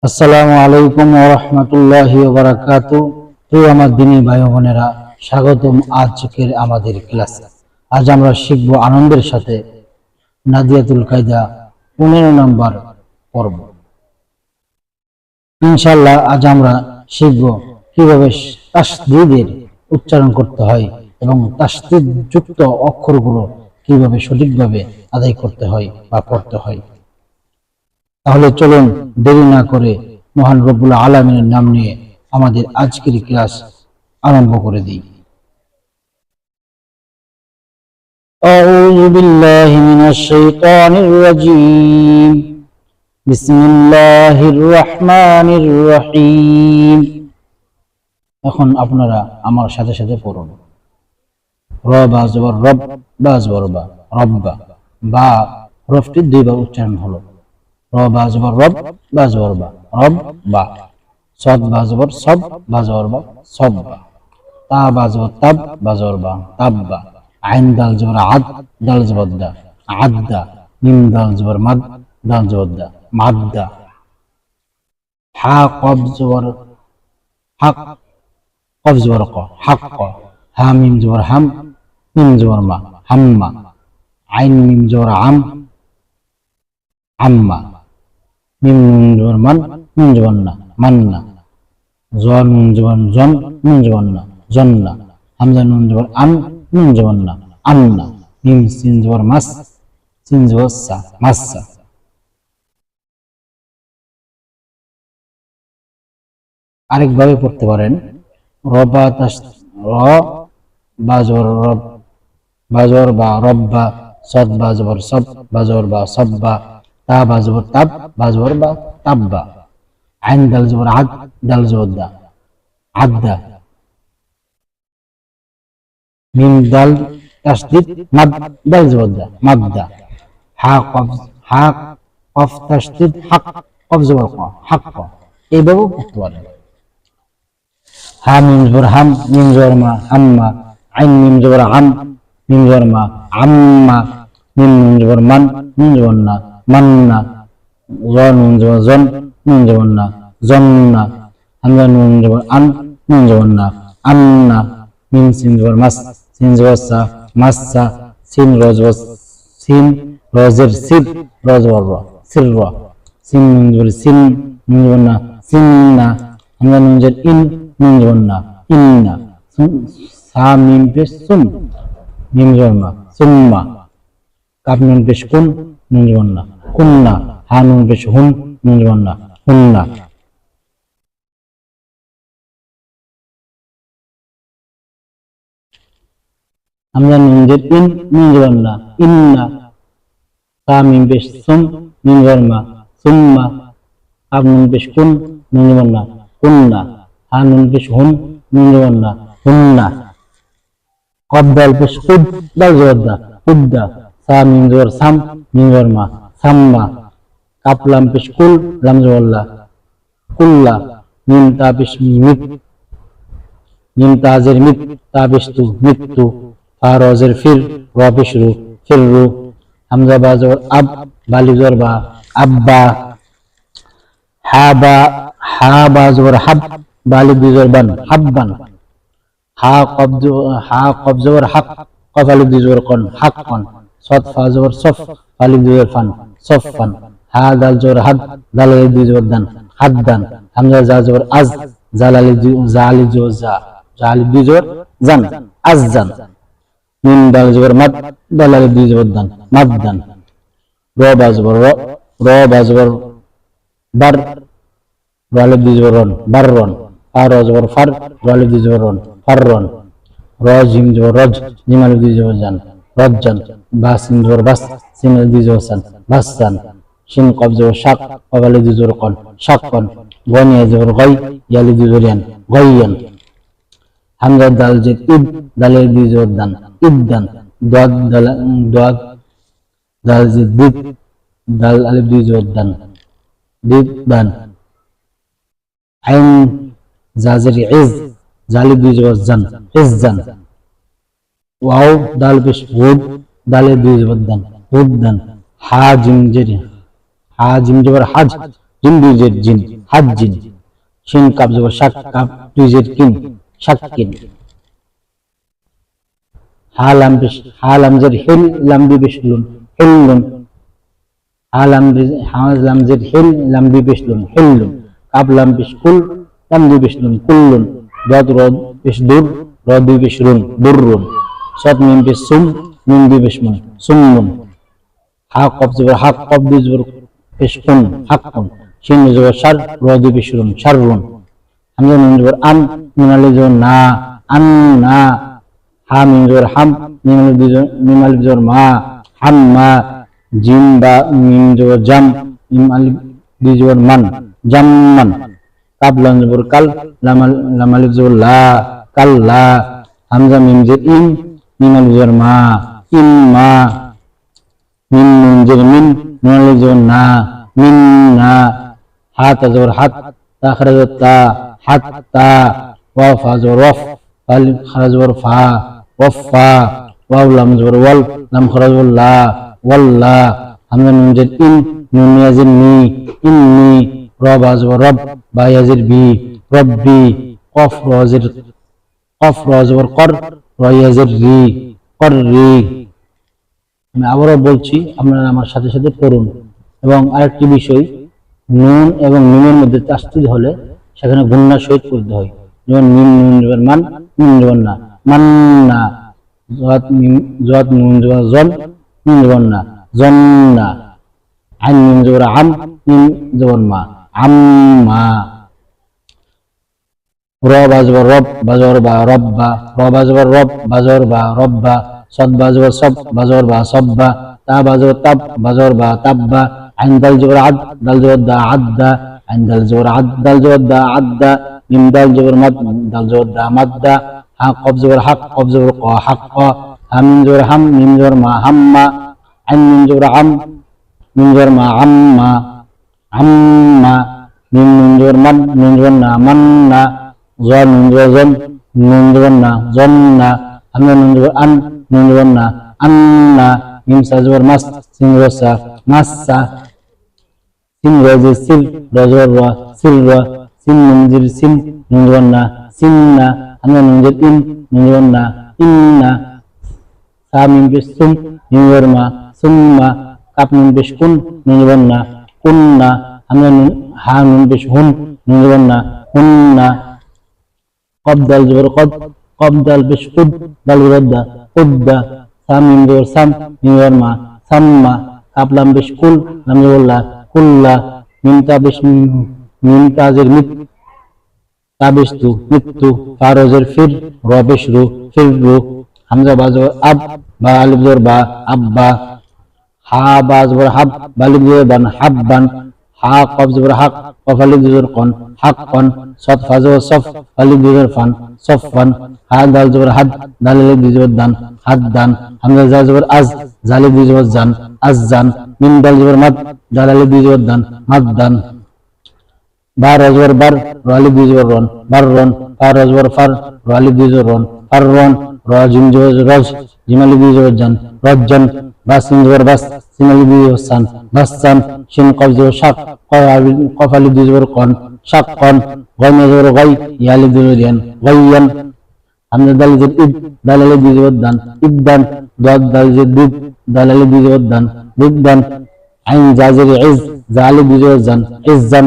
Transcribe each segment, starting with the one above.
আসসালামু আলাইকুম ওয়া রাহমাতুল্লাহি ওয়া বারাকাতুহু। প্রিয় আমার দিনী ভাই বোনেরা, স্বাগতম আজকের আমাদের ক্লাসে। আজ আমরা শিখব আনন্দের সাথে নাদিয়াতুল কায়দা 15 নম্বর পর্ব। ইনশাআল্লাহ আজ আমরা শিখব কিভাবে তাসদীদের উচ্চারণ করতে হয় এবং তাসদীদ যুক্ত অক্ষরগুলো কিভাবে সঠিকভাবে আদায় করতে হয় বা পড়তে হয়। তাহলে চলুন দেরি না করে মহান রব্বুল আলামিনের নাম নিয়ে আমাদের আজকের ক্লাস আরম্ভ করে দিই। আউযু বিল্লাহি মিনাশ শাইতানির রাজীম। বিসমিল্লাহির রহমানির রহিম। এখন আপনারা আমার সাথে সাথে পড়ুন। র বা জবর রব, বা জবর বা, রব্বা। বা হরফটি দুইবার উচ্চারণ হলো। র বা জবর রব, বা জবর বা, রব বা। সদ বা জবর সব, বা জবর বা, সব বা। তা বা জবর তাব, বা জবর বা, তাব বা। আইন দাল জবর আদ, দাল জবর দা, আদদা। মিম দাল জবর মাদ, দাল জবর দা, মাদদা। হা কব জবর হাক, কব জবর ক, হাক ক। হা মিম জবর হাম, মিম জবর মা, হাম্মা। আইন মিম জবর আম, আম্মা। মিম নুন জবর মান, নুন জবর না, মান্না। জ নুন জবর জন, নুন জবর না, জন্না। হামজা নুন জবর আন, নুন জবর না, আন্না। মিম সিন জবর মাস, সিন জবর সা, মাসসা। আরেকভাবে পড়তে পারেন। র বা তাস, র বা জবর রব, বা জবর বা, রব্বা। সদ বা জবর সব, বা জবর বা, সব্বা। তা বা জবর তাব, বা জবর বা, তাব্বা। আইন দাল জবর আদ, দাল জবর দা, আদদা। মিম দাল তাসদীদ মাদ, দাল জবর দা, মাদদা। হা কফ, হা কফ তাসদীদ হাক, কফ জবর ক, হাক ক। এইভাবেও পড়তে পারেন। হা মিম জবর হাম, মিম জবর মা, হাম্মা। আইন মিম জবর আম, মিম জবর মা, আম্মা। মিম নুন জবর মান, নুন জবর না, মান্না। জ নুন জবর জন, নুন জবর না, জন্না। হামজা নুন জবর আন, নুন জবর না, আন্না। মিম সিন জবর মাস, সিন জবর সা, মাসসা। সিন র জবর সিন, র জের সির, র জবর র, সির র। সিন নুন জবর সিন, নুন জবর না, সিন্না। হামজা নুন জবর ইন, নুন জবর না, ইন্না। সা মিম পেশ সুম, মিম জবর মা, সুম্মা। কাপ নুন পেশ কুন, নুন জবর না, কুন্না। হা নুন পেশ হুন, নুন জবর না, হুন্না। হামজা নুন জের ইন, নুন জবর না, ইন্না। সা মিম পেশ সুম, মিম জবর মা, সুম্মা। কাপ নুন পেশ কুন, নুন জবর না, কুন্না। হা নুন পেশ হুন, নুন জবর না, হুন্না। কব দাল পেশ কুদ, দাল জবর দা, কুদ্দা। সা মিম জবর সাম, মিম জবর মা, সাম্মা। কাপ লাম পেশ কুল, লাম জবর লা, কুল্লা। মিম তা পেশ মিত, মিম তাজের মিত, তা পেশ তু, মিত্তু। ফা রজের ফির, র পেশ রু, ফিররু। হামজা বা জবর আব, বালিফ জবর বা, আব্বা। হা বা, হা বা জবর হাব, বালিফ জবর বান, হাব্বান। হা কব, হা কব জবর হাক, কফ আলিফ জবর কন, হাক্কন। সদ ফা জবর সফ, আলিফ জবর ফান, সফফান। হা দাল জবর হাদ, দাল আলিফ জবর দান, হাদ্দান। হামজা জা জবর আজ, জাল আলিফ, জা আলিফ জবর জা, জা আলিফ জবর জান, আজজান। মিম দাল জবর মাদ, দাল আলিফ জবর দান, মাদদান। র বা জবর র, র বা জবর বার, র আলিফ জবর রন, বাররন। ফা র জবর ফার, র আলিফ জবর রন, ফাররন। র জিম জবর রজ, জিম আলিফ জবর জান, রজ্জান। বা সিন জবর বাস, সিন আলিফ জবর সান, বাসসান। শিন কব জবর শাক, কব আলিফ জবর কন, শাক্কন। গন ইয়া জবর গই, ইয়া আলিফ জবর ইয়ান, গইয়ান। হামজা দাল জের ইদ, দাল আলিফ জবর দান, ইদ্দান। দাদ দাল, দাদ দাল জের দিদ, দাল আলিফ জবর দান, দিদান। আইন জাজের ইজ, জালিব জবর জান, ইজ্জান। ওয়াও দাল পেশ উদ, দালে জবর দান, উদ্দান। হা জিম জের, হা জিম জবর হাজ, জিন দুই জের জিন, হাত জিন, শিন কাপ জবর শাক, কাপ দুই জের কিন, শাক্কিন। হা লাম জের হিল, লাম দুই পেশ লুন, হিল্লুন। হা লাম জের হিল, লাম দুই পেশ লুন, হিল্লুন। কাপ লাম পেশ কুল, লাম দুই পেশ লুন, কুল্লুন। দদ র পেশ দুর, র দুই পেশ রুন, দুররুন। সদ মিম পেশ সুম, মিম দুই পেশ মুন, সুম্মুন। হা কব জবর হাক, কব দুই জবর পেশ কুন, হাক্কুন। শিন জবর শার, র দুই পেশ রুন, শাররুন। হামজা নুন জবর আন, নুন আলিফ জবর না, আন না। হা মিম জবর হাম, মিম আলিফ জবর মা, হাম্মা। জিম বা মিম জবর জাম, মিম আলিফ দুই জবর মান, জাম্মান। কাব লাম জবর কাল, লাম আলিফ জবর লা, কাল্লা। হামজা মিম জের ইম, মিম আলিফ জবর মা, ইম্মা। মিন নুন জের মিন, নুন আলিফ জবর না, মিন্না। হা তা জবর হাত, তা খারা জবর তা, হাত্তা। ওয়াও ফা জবর ওয়াফ, আলিফ খারা জবর ফা, ওয়াফা। ওয়াও লাম জবর ওয়াল, লাম খারা জবর লা, ওয়াল্লা। হামজা নুন জের ইন, নুন ইয়াজির নি, ইন্নি। র বা জবর রব, বা ইয়াজির বি, রব্বি। কফ র জবর কর, র ইয়াজির রি, কররি। আমি আবারও বলছি, আপনারা আমার সাথে সাথে পড়ুন। এবং আরেকটি বিষয়, নুন এবং মিমের মধ্যে তাসদীদ হলে সেখানে গুণনা সহিত পড়তে হয়। যেমন মিম নুন জবর মান, মিম জবর না, মান্না। জদ নুন জবর জন, মিম জবর না, জন্না। আইন মিম জবর আম, মিম জবর মা, আম্মা। র বা জবর রব, বা জবর বা, রব্বা। র বা জবর রব, বা জবর বা, রব্বা। সদ বা জবর সব, বা জবর বা, সব্বা। তা বা জবর তাব, বা জবর বা, তাব্বা। আইন দাল জবর আদ, দাল জবর দা, আদ্দা। আইন দাল জবর আদ, দাল জবর দা, আদ্দা। মিম দাল জবর মাদ, দাল জবর দা, মাদ্দা। হা কব জবর হাক, কব জবর ক, হাক ক। হা মিম জবর হাম, মিম জবর মা, হাম্মা। আইন মিম জবর আম, মিম জবর মা, আম্মা, আম্মা। মিম নুন জবর মান, নুন জবর না, মান্না। জ নুন জবর জন, নুন জবর না, জন্না। হামজা নুন জবর আন, নুন জবর না, আন্না। মিম সা জবর মাস, সিন জবর সা, মাসসা। সিন রজের সিল, রজর র, সিল র। সিন নুন জের সিন, নুন জবর না, সিন্না। হামজা নুন জের ইন, নুন জবর না, ইন্না। সা মিম পেশ সুম, মিম জবর মা, সুম্মা। কাপ নুন পেশ কুন, নুন জবর না, কুন্না। হামজা নুন, হা নুন পেশ হুন, নুন জবর না, হুন্না। কব দাল জবর কদ, কব দাল পেশ কুদ, দাল জবর দা, কুদ্দা। সা মিম জবর সাম, মিম জবর মা, সাম্মা। কাপ লাম পেশ কুল, লাম জবর লা, কুল্লা। মিম তা পেশ মিম তাজের মিত, তা পেশ তু, মিত্তু। ফা রজের ফির, র পেশ রু, ফিররু। হামজা বা জবর আব, বা আলিফ জবর বা, আব্বা। হা বা জবর হাব, বা আলিফ জবর বান, হাব্বান। হা কব জবর হাক, কফ আলিফ জবর কন, হাক্কন। সদ ফা জবর সফ, আলিফ জবর ফান, সফফান। হা দাল জবর হাদ, দাল আলিফ জবর দান, হাদ্দান। হামজা জা জবর আজ, জাল আলিফ জবর জান, আজজান। মিম দাল জবর মাদ, দাল আলিফ জবর দান, মাদ্দান। বা র জবর বার, র আলিফ জবর রন, বাররন। ফা র জবর ফার, র আলিফ জবর রন, ফাররন। র জিম জবর রজ, জিম আলিফ জবর জান, রজ্জান। বা সিন জবর বাস, সিন আলিফ জবর সান, বাসসান। শিন কফ জবর শাক, কফ আলিফ জবর কন, শাক্কন। গম জবর গাই, ইয়া আলিফ জবর ইয়ান, গাইয়ান। হামজা দাল জের ইদ, দাল আলিফ জবর দান, ইদ্দান। দাদ দাল জের দুদ, দাল আলিফ জবর দান, দুদ্দান। আইন জা জের ইজ, জা আলিফ জবর জান, ইজ্জান।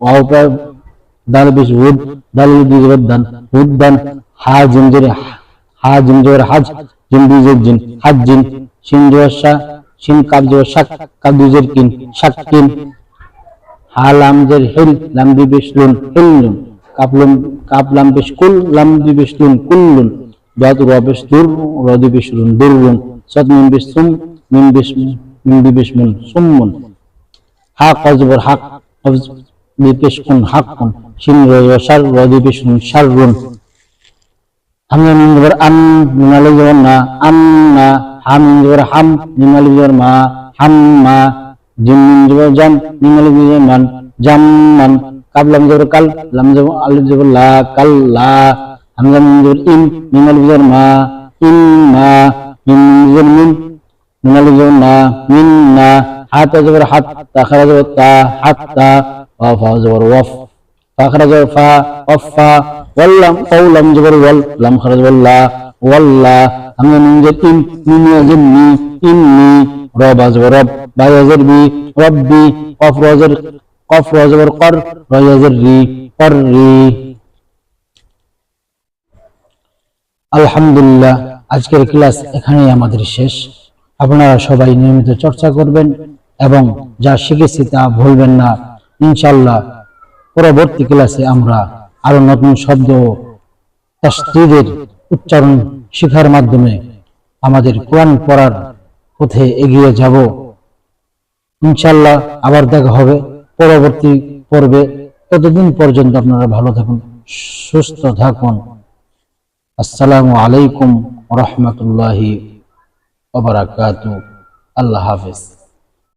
ওয়াও পা দাল পেশ উদ, দাল আলিফ জবর দান, উদ্দান। হা জিম জবর হাজ, জিম দুই জের জিন, হাজ্জিন। শিন জবর শা, শিন কাব জবর শাক, কাব দুই জের কিন, শাক্কিন। হা লাম জের হিল, লাম দুই পেশ লুন, হিল্লুন। কাপ লাম পেশ কুল, লাম দুই পেশ লুন, কুল্লুন। দাদ র পেশ দুর, র দুই পেশ রুন, দুররুন। সদ মিম পেশ সুম, মিম দুই পেশ মুন, সুম্মুন। হা কব জবর হাক, কব দুই পেশ কুন, হাক্কুন। শিন র জবর শার, র দুই পেশ রুন, শাররুন। হামজা মিম জবর আন, মিম আলিফ জবর না, আন্না। হা মিম জবর হাম, মিম আলিফ জবর মা, হাম্মা। জিম মিম জবর জাম, মিম আলিফ জবর মান, জাম্মান। কাব লাম জবর কাল, লাম জবর আলিফ জবর লা, কাল্লা। হামজা মিম জবর ইন, মিম আলিফ জবর মা, ইম্মা। মিম জবর মিন, মিম আলিফ জবর না, মিন্না। হা তা জবর হাত, তা খারা জবর তা, হাত্তা। ওয়াফ জবর ওয়াফ, ফা খারাজ ফা, ওয়াফা, ওয়াল্লাম কওলাম জবর ওয়াল, লাম খারাজ ওয়াল্লা, ওয়াল্লা, হামজা নুন জের ইন, মিম ইয়াজির মি, ইন্নি, র বা জবর রব, বা ইয়াজির বি, রব্বি, কফ রাজের কফ রাজবর কর, র ইয়াজির রি, কররি। আলহামদুলিল্লাহ, আজকের ক্লাস এখানেই আমাদের শেষ। আপনারা সবাই নিয়মিত চর্চা করবেন এবং যা শিখেছি তা ভুলবেন না। ইনশাআল্লাহ পরবর্তী ক্লাসে আমরা আরো নতুন শব্দ ও তাসদীদের উচ্চারণ শেখার মাধ্যমে আমাদের কোরআন পড়ার পথে এগিয়ে যাব। ইনশাআল্লাহ আবার দেখা হবে পরবর্তী পর্বে। ততদিন পর্যন্ত আপনারা ভালো থাকুন, সুস্থ থাকুন। আসসালামু আলাইকুম ওয়া রাহমাতুল্লাহি ওয়া বারাকাতুহু। আল্লাহ হাফেজ।